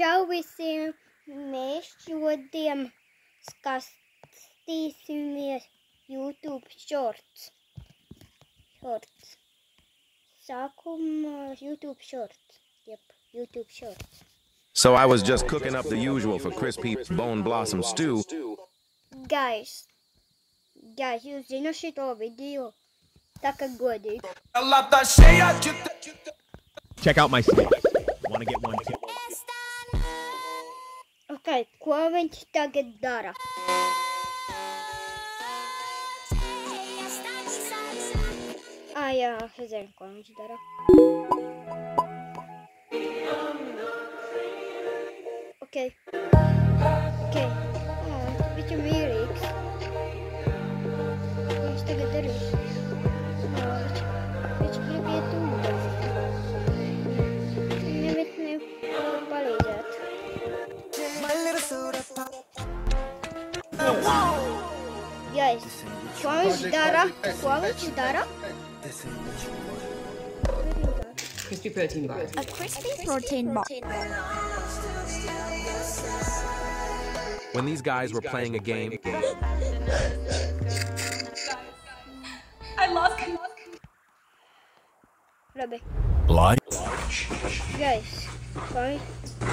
Čau visiem! Mēs šodien skatīsimies YouTube shorts. Sākumā YouTube shorts. Yep, YouTube shorts. So I was just cooking up the usual for crispy bone blossom stew. Guys, jūs zināt šito video? Tā kā godīgi. Check out my snacks. Wanna get one tip? Ok, ko viņš tagad dara? Jā, es zinu, ko viņš dara. Ok. Viņš ir mierīgs. Viņš tagad darīs. Viņš grib iet ūdeni. Neviens nevar palīdzēt. Guys, ko viņš dara? Crispy protein bar. A crispy protein bar. When these guys were playing a game, I lost. Labi. Like.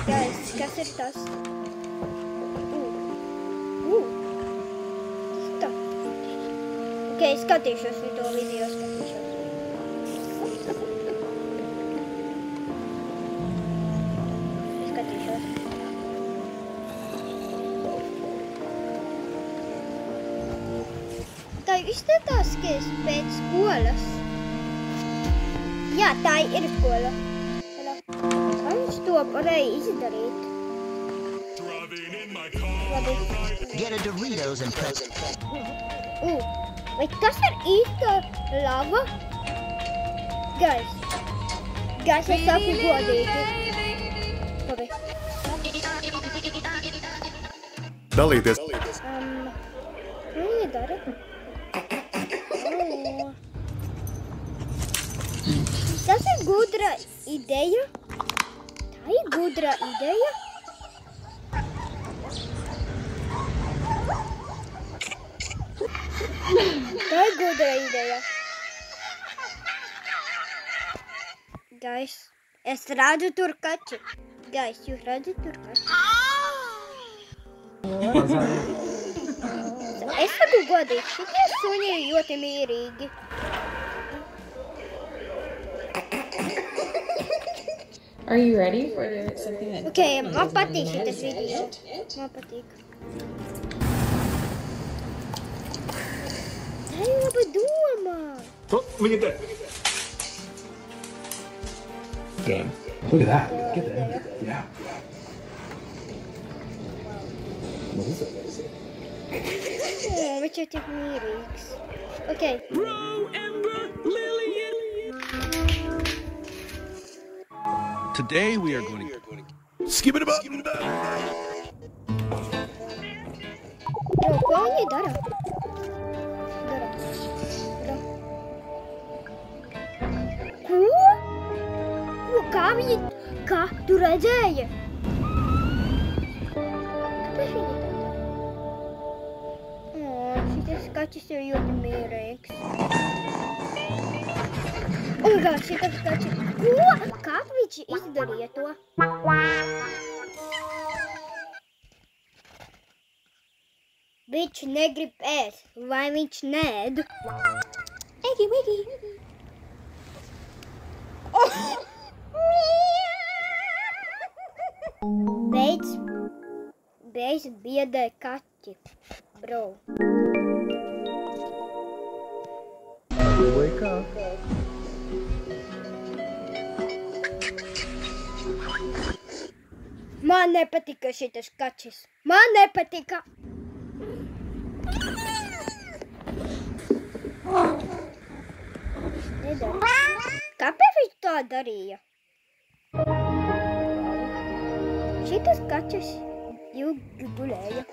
Guys, kas ir tas? Tas tā. Ok, skatīšos to video, Tā izskatās, ka es pēc skolas. Jā, tā ir skola. Kā viņš to varēja izdarīt? Labi. Get a Doritos and press. Vai tas ir īsta lava? Guys, es saku godīgi. Labi. Dalīties. Ko viņa dara? Tas ir gudra ideja. Tā ir gudra ideja. Tā ir gudra ideja. Guys, es redzu tur kaķi. Guys, jūs redzat tur kaķi? Es saku godīgi, šitie suņi ir ļoti mierīgi. Are you ready for something that? Ok, man patīk šitas video. Man patīk. Tā ir laba doma. Look at that. Game. Look at that. Get that. Yeah. What is it? Viņš ir tik mierīgs. Ok. today we are going to Skip it up. Jo, ko viņi dara? Ko? Kā viņi... Kā? Tu redzēji? Kāpēc viņi tā? Šitas kaķis ir ļoti mierīgs. Šitas kaķis... Ko? Kā viņš izdarīja to? Viņš negrib ēst, vai viņš neēd? Egi, vegi. Beidz biedēt kaķi, bro. Wake up. Man nepatika šitas kaķis. Man nepatika. Kāpēc viņš tā darīja? Šitas kaķis ilgi gulēja.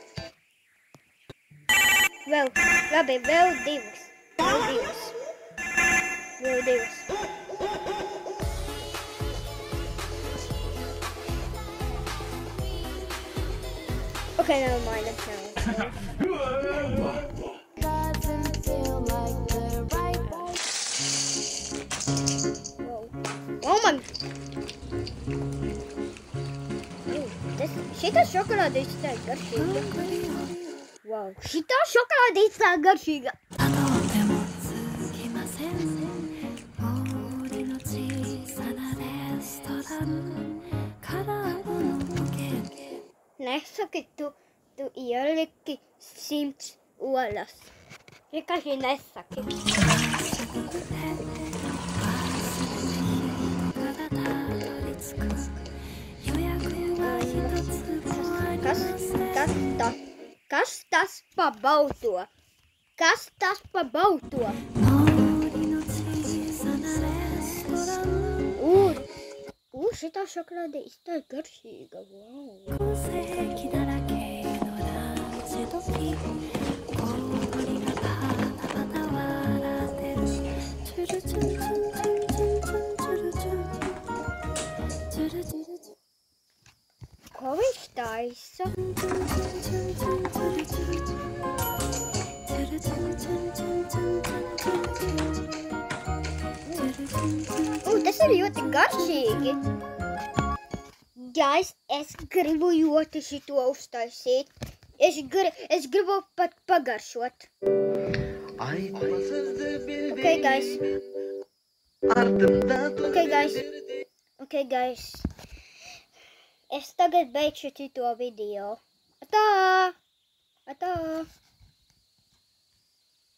Labi, vēl divas. Okay, never mind. That's not Oh my! This šitā šokolādīte tā garšīga. Wow, šitā šokolādīte tā garšīga. Nesaki, tu ieliki 100 olas. Vienkārši nesaki. Kas tas pa bauto? Kas tas pa bauto? Šitā šokolādīte tā garšīga. Wow. Ko viņš taisa? Tas ir ļoti garšīgi. Guys, es gribu ļoti šito uztaisīt. Es gribu pat pagaršot. Okay, guys. Es tagad beigšu šito video. Atā!